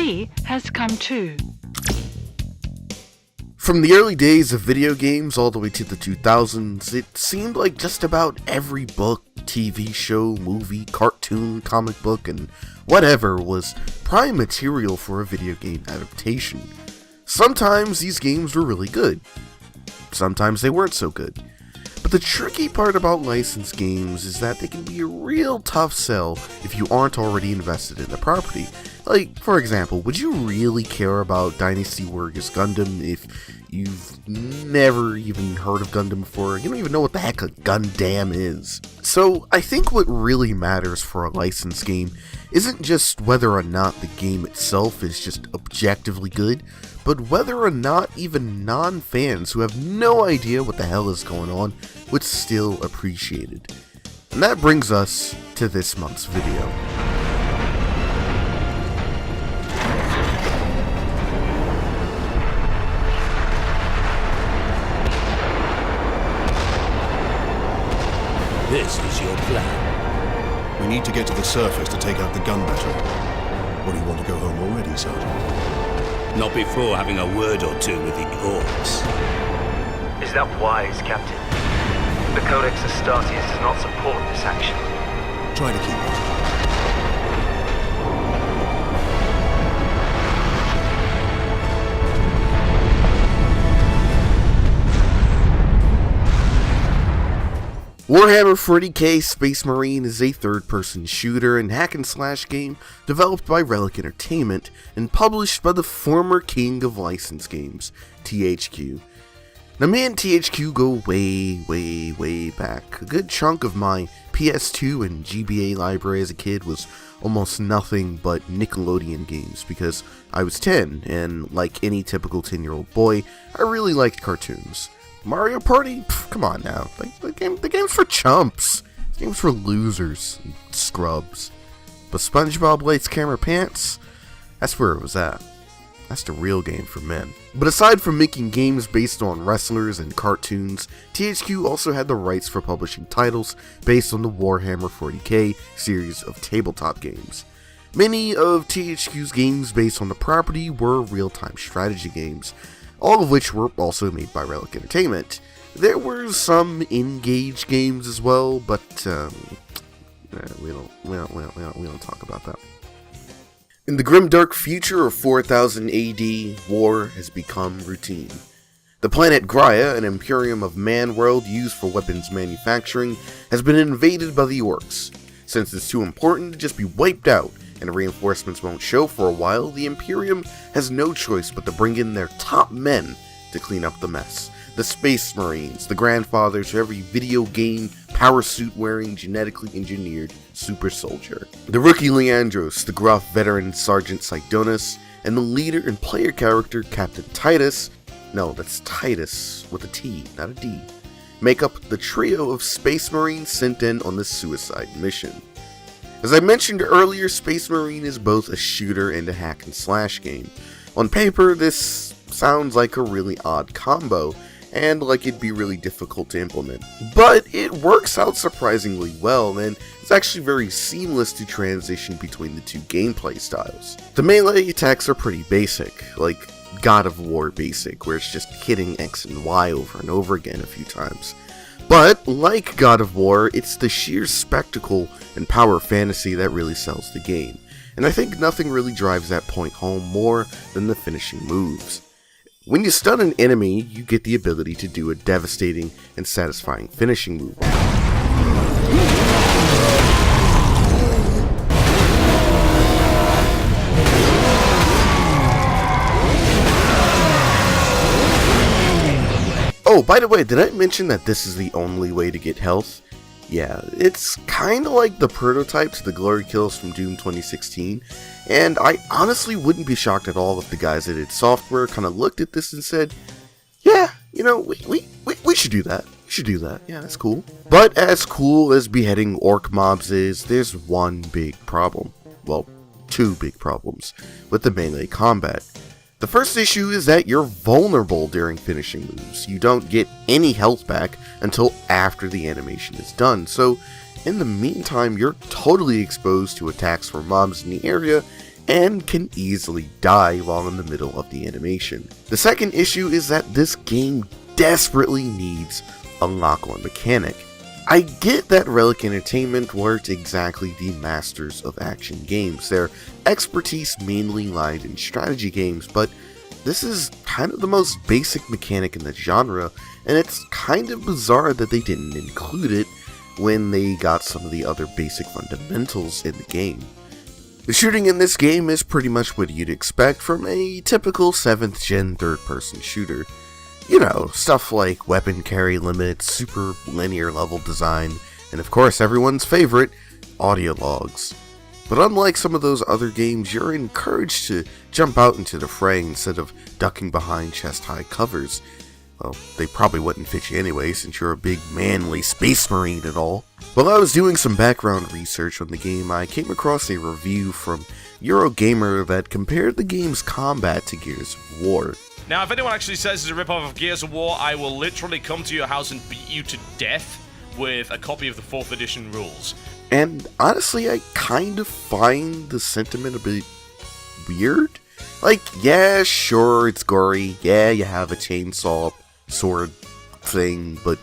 tea has come too. From the early days of video games all the way to the 2000s, it seemed like just about every book, TV show, movie, cartoon, comic book, and whatever was prime material for a video game adaptation. Sometimes these games were really good. Sometimes they weren't so good. But the tricky part about licensed games is that they can be a real tough sell if you aren't already invested in the property. Like, for example, would you really care about Dynasty Warriors Gundam if you've never even heard of Gundam before? You don't even know what the heck a Gundam is. So, I think what really matters for a licensed game isn't just whether or not the game itself is just objectively good, but whether or not even non-fans who have no idea what the hell is going on would still appreciate it. And that brings us to this month's video. This is your plan. We need to get to the surface to take out the gun battery. Or do you want to go home already, Sergeant? Not before having a word or two with the orcs. Is that wise, Captain? The Codex Astartes does not support this action. Try to keep up. Warhammer 40k Space Marine is a third-person shooter and hack-and-slash game developed by Relic Entertainment and published by the former king of licensed games, THQ. Now me and THQ go way back. A good chunk of my PS2 and GBA library as a kid was almost nothing but Nickelodeon games because I was 10, and like any typical 10-year-old boy, I really liked cartoons. Mario Party? Pff, come on now. The game's for chumps. The game's for losers and scrubs. But SpongeBob Lights Camera Pants? That's where it was at. That's the real game for men. But aside from making games based on wrestlers and cartoons, THQ also had the rights for publishing titles based on the Warhammer 40k series of tabletop games. Many of THQ's games based on the property were real-time strategy games, all of which were also made by Relic Entertainment. There were some Engage games as well, but we don't talk about that. In the grimdark future of 4000 AD, war has become routine. The planet Graia, an imperium of man-world used for weapons manufacturing, has been invaded by the orcs. Since it's too important to just be wiped out, and reinforcements won't show for a while, the Imperium has no choice but to bring in their top men to clean up the mess. The Space Marines, the grandfathers to every video game, power suit wearing, genetically engineered super soldier. The rookie Leandros, the gruff veteran Sergeant Sidonus, and the leader and player character Captain Titus, no, that's Titus with a T, not a D, make up the trio of Space Marines sent in on this suicide mission. As I mentioned earlier, Space Marine is both a shooter and a hack-and-slash game. On paper, this sounds like a really odd combo, and like it'd be really difficult to implement. But it works out surprisingly well, and it's actually very seamless to transition between the two gameplay styles. The melee attacks are pretty basic, like God of War basic, where it's just hitting X and Y over and over again a few times. But, like God of War, it's the sheer spectacle and power fantasy that really sells the game, and I think nothing really drives that point home more than the finishing moves. When you stun an enemy, you get the ability to do a devastating and satisfying finishing move. Oh, by the way, did I mention that this is the only way to get health? Yeah, it's kinda like the prototype to the glory kills from Doom 2016, and I honestly wouldn't be shocked at all if the guys that did software kinda looked at this and said, yeah, you know, we should do that. We should do that. Yeah, that's cool. But as cool as beheading orc mobs is, there's one big problem. Well, two big problems with the melee combat. The first issue is that you're vulnerable during finishing moves. You don't get any health back until after the animation is done, so in the meantime you're totally exposed to attacks from mobs in the area, and can easily die while in the middle of the animation. The second issue is that this game desperately needs a lock-on mechanic. I get that Relic Entertainment weren't exactly the masters of action games. Their expertise mainly lied in strategy games, but this is kind of the most basic mechanic in the genre, and it's kind of bizarre that they didn't include it when they got some of the other basic fundamentals in the game. The shooting in this game is pretty much what you'd expect from a typical 7th gen third-person shooter. You know, stuff like weapon carry limits, super linear level design, and of course everyone's favorite, audio logs. But unlike some of those other games, you're encouraged to jump out into the fray instead of ducking behind chest-high covers. Well, they probably wouldn't fit you anyway, since you're a big, manly space marine and all. While I was doing some background research on the game, I came across a review from Eurogamer that compared the game's combat to Gears of War. Now, if anyone actually says it's a ripoff of Gears of War, I will literally come to your house and beat you to death with a copy of the 4th edition rules. And honestly, I kind of find the sentiment a bit weird. Like, yeah, sure, it's gory, yeah, you have a chainsaw sword thing, but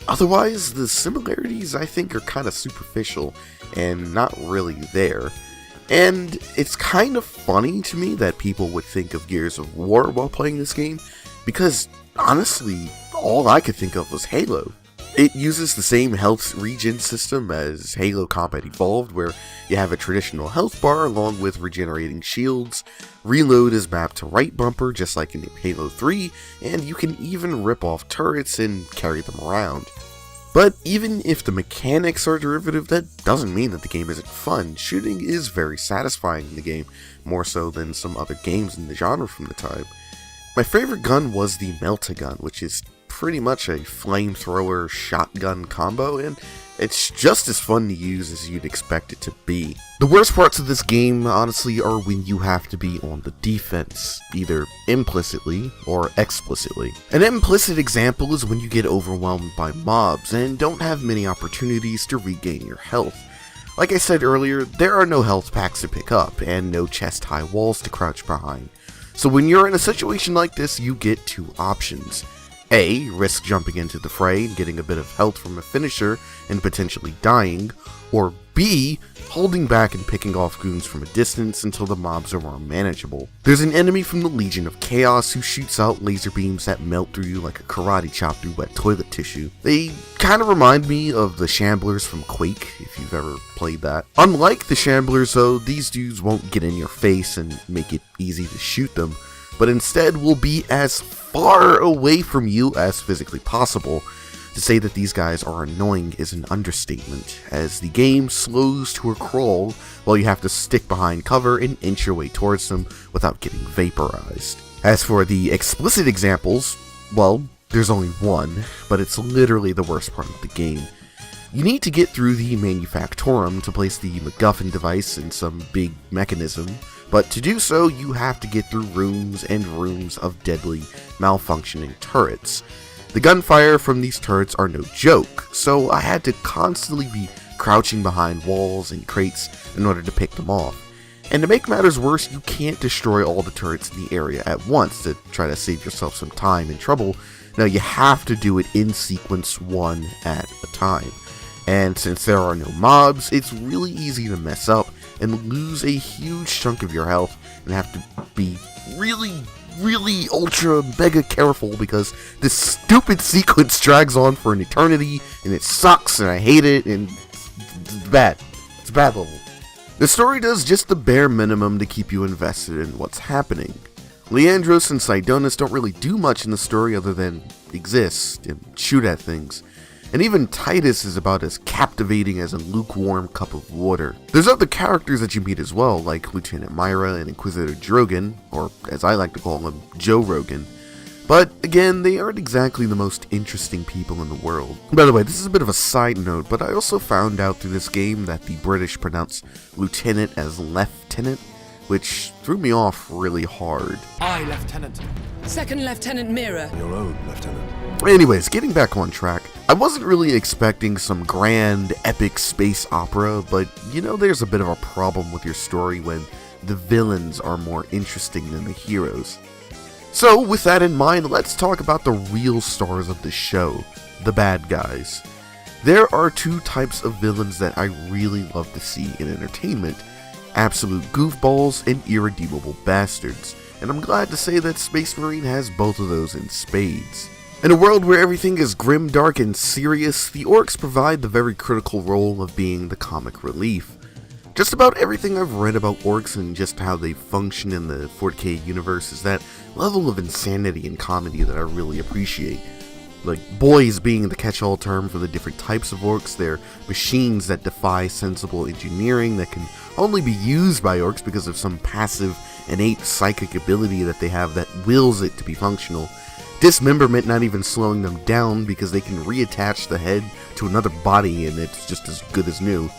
otherwise, the similarities I think are kind of superficial and not really there. And it's kind of funny to me that people would think of Gears of War while playing this game, because honestly, all I could think of was Halo. It uses the same health regen system as Halo Combat Evolved, where you have a traditional health bar along with regenerating shields. Reload is mapped to right bumper just like in Halo 3, and you can even rip off turrets and carry them around. But even if the mechanics are derivative, that doesn't mean that the game isn't fun. Shooting is very satisfying in the game, more so than some other games in the genre from the time. My favorite gun was the Melt-A-Gun, which is pretty much a flamethrower shotgun combo, and it's just as fun to use as you'd expect it to be. The worst parts of this game, honestly, are when you have to be on the defense, either implicitly or explicitly. An implicit example is when you get overwhelmed by mobs and don't have many opportunities to regain your health. Like I said earlier, there are no health packs to pick up, and no chest-high walls to crouch behind. So when you're in a situation like this, you get two options. A, risk jumping into the fray and getting a bit of health from a finisher and potentially dying, or B, holding back and picking off goons from a distance until the mobs are more manageable. There's an enemy from the Legion of Chaos who shoots out laser beams that melt through you like a karate chop through wet toilet tissue. They kind of remind me of the Shamblers from Quake, if you've ever played that. Unlike the Shamblers though, these dudes won't get in your face and make it easy to shoot them, but instead will be as far away from you as physically possible. To say that these guys are annoying is an understatement, as the game slows to a crawl while you have to stick behind cover and inch your way towards them without getting vaporized. As for the explicit examples, well, there's only one, but it's literally the worst part of the game. You need to get through the Manufactorum to place the MacGuffin device in some big mechanism, but to do so, you have to get through rooms and rooms of deadly, malfunctioning turrets. The gunfire from these turrets are no joke, so I had to constantly be crouching behind walls and crates in order to pick them off. And to make matters worse, you can't destroy all the turrets in the area at once to try to save yourself some time and trouble. No, you have to do it in sequence, one at a time. And since there are no mobs, it's really easy to mess up and lose a huge chunk of your health and have to be really ultra mega careful because this stupid sequence drags on for an eternity and it sucks and I hate it and it's bad. It's a bad level. The story does just the bare minimum to keep you invested in what's happening. Leandros and Sidonis don't really do much in the story other than exist and shoot at things. And even Titus is about as captivating as a lukewarm cup of water. There's other characters that you meet as well, like Lieutenant Myra and Inquisitor Drogon, or as I like to call him, Joe Rogan. But again, they aren't exactly the most interesting people in the world. By the way, this is a bit of a side note, but I also found out through this game that the British pronounce lieutenant as lieutenant, which threw me off really hard. Aye, Lieutenant. Second Lieutenant Mira. Your own, Lieutenant. Anyways, getting back on track, I wasn't really expecting some grand, epic space opera, but you know there's a bit of a problem with your story when the villains are more interesting than the heroes. So, with that in mind, let's talk about the real stars of the show, the bad guys. There are two types of villains that I really love to see in entertainment: absolute goofballs and irredeemable bastards, and I'm glad to say that Space Marine has both of those in spades. In a world where everything is grim, dark, and serious, the orcs provide the very critical role of being the comic relief. Just about everything I've read about orcs and just how they function in the 40k universe is that level of insanity and comedy that I really appreciate. Like, boys being the catch-all term for the different types of orcs, they're machines that defy sensible engineering that can only be used by orcs because of some passive, innate psychic ability that they have that wills it to be functional. Dismemberment not even slowing them down because they can reattach the head to another body and it's just as good as new.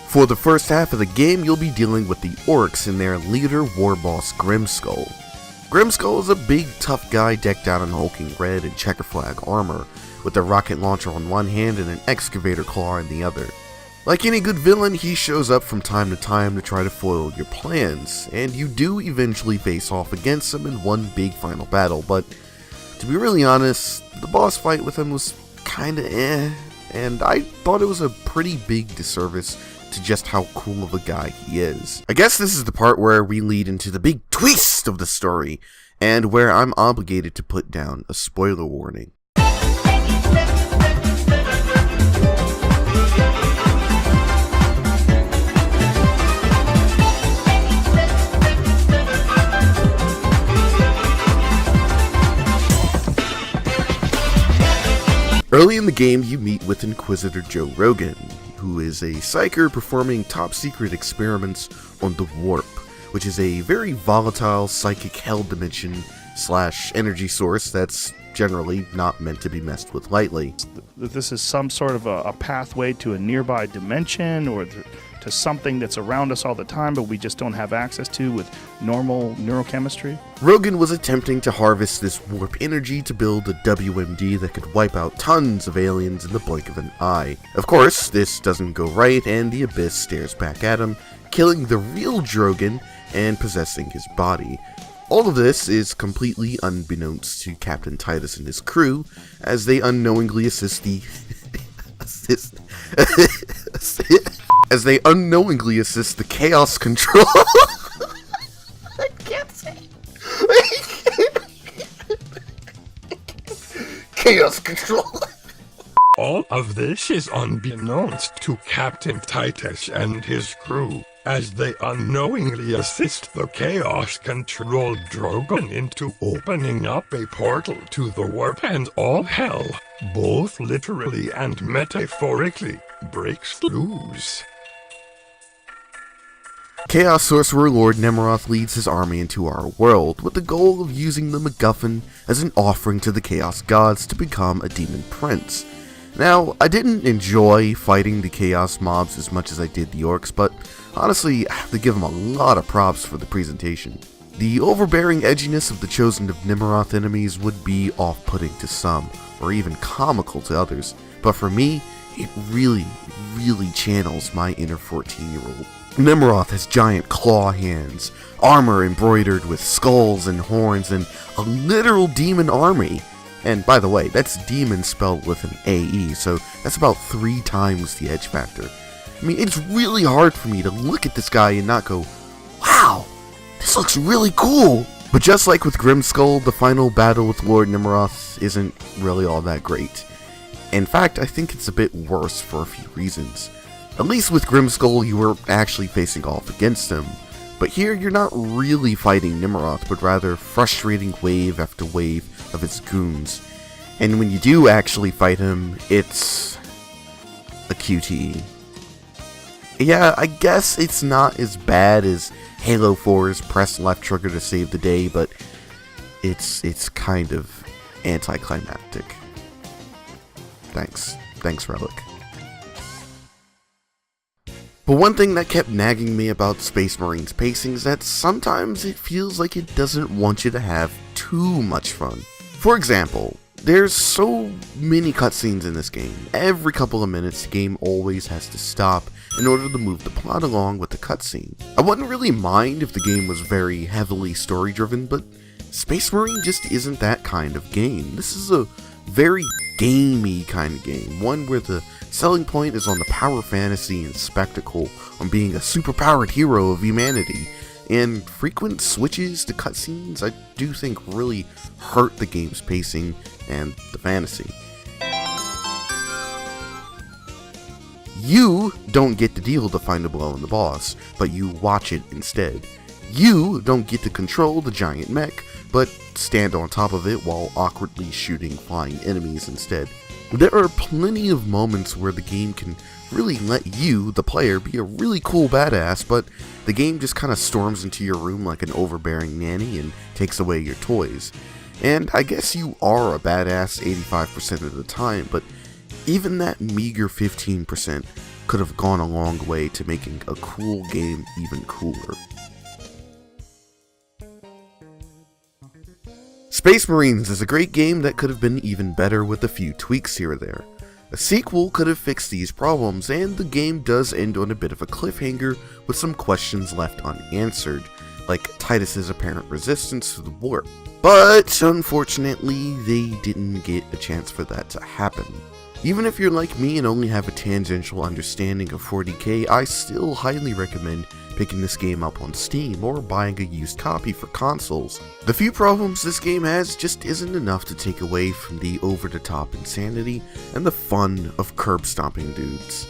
For the first half of the game, you'll be dealing with the orcs and their leader, war boss Grimskull. Grimskull is a big, tough guy decked out in hulking red and checker flag armor, with a rocket launcher on one hand and an excavator claw in the other. Like any good villain, he shows up from time to time to try to foil your plans, and you do eventually face off against him in one big final battle, but to be really honest, the boss fight with him was kinda and I thought it was a pretty big disservice to just how cool of a guy he is. I guess this is the part where we lead into the big twist of the story, and where I'm obligated to put down a spoiler warning. Early in the game, you meet with Inquisitor Joe Rogan, who is a psyker performing top-secret experiments on the Warp, which is a very volatile psychic hell dimension / energy source that's generally not meant to be messed with lightly. This is some sort of a pathway to a nearby dimension or to something that's around us all the time but we just don't have access to with normal neurochemistry. Rogan was attempting to harvest this warp energy to build a WMD that could wipe out tons of aliens in the blink of an eye. Of course, this doesn't go right and the Abyss stares back at him, killing the real Drogon and possessing his body. All of this is completely unbeknownst to Captain Titus and his crew, as they unknowingly assist the Chaos Control. I can't say. Chaos Control. All of this is unbeknownst to Captain Titus and his crew, as they unknowingly assist the Chaos Control Drogon into opening up a portal to the warp, and all hell, both literally and metaphorically, breaks loose. Chaos Sorcerer Lord Nemeroth leads his army into our world with the goal of using the MacGuffin as an offering to the Chaos Gods to become a demon prince. Now, I didn't enjoy fighting the Chaos mobs as much as I did the orcs, but honestly, I have to give them a lot of props for the presentation. The overbearing edginess of the Chosen of Nemeroth enemies would be off-putting to some, or even comical to others, but for me, it really channels my inner 14-year-old. Nemeroth has giant claw hands, armor embroidered with skulls and horns, and a literal demon army. And by the way, that's demon spelled with an AE, so that's about 3 times the edge factor. I mean, it's really hard for me to look at this guy and not go, wow, this looks really cool. But just like with Grimskull, the final battle with Lord Nemeroth isn't really all that great. In fact, I think it's a bit worse for a few reasons. At least with Grimskull, you were actually facing off against him. But here, you're not really fighting Nemeroth, but rather frustrating wave after wave of his goons. And when you do actually fight him, it's a QTE. Yeah, I guess it's not as bad as Halo 4's press left trigger to save the day, but it's kind of anticlimactic. Thanks, Relic. But one thing that kept nagging me about Space Marine's pacing is that sometimes it feels like it doesn't want you to have too much fun. For example, There's so many cutscenes in this game. Every couple of minutes, the game always has to stop in order to move the plot along with the cutscene. I wouldn't really mind if the game was very heavily story-driven, but Space Marine just isn't that kind of game. This is a very gamey kind of game, one where the selling point is on the power fantasy and spectacle, on being a superpowered hero of humanity, and frequent switches to cutscenes I do think really hurt the game's pacing and the fantasy. You don't get to deal the final blow on the boss, but you watch it instead. You don't get to control the giant mech, but stand on top of it while awkwardly shooting flying enemies instead. There are plenty of moments where the game can really let you, the player, be a really cool badass, but the game just kind of storms into your room like an overbearing nanny and takes away your toys. And I guess you are a badass 85% of the time, but even that meager 15% could have gone a long way to making a cool game even cooler. Space Marines is a great game that could have been even better with a few tweaks here or there. A sequel could have fixed these problems, and the game does end on a bit of a cliffhanger with some questions left unanswered, like Titus's apparent resistance to the warp. But unfortunately, they didn't get a chance for that to happen. Even if you're like me and only have a tangential understanding of 40k, I still highly recommend picking this game up on Steam or buying a used copy for consoles. The few problems this game has just isn't enough to take away from the over-the-top insanity and the fun of curb stomping dudes.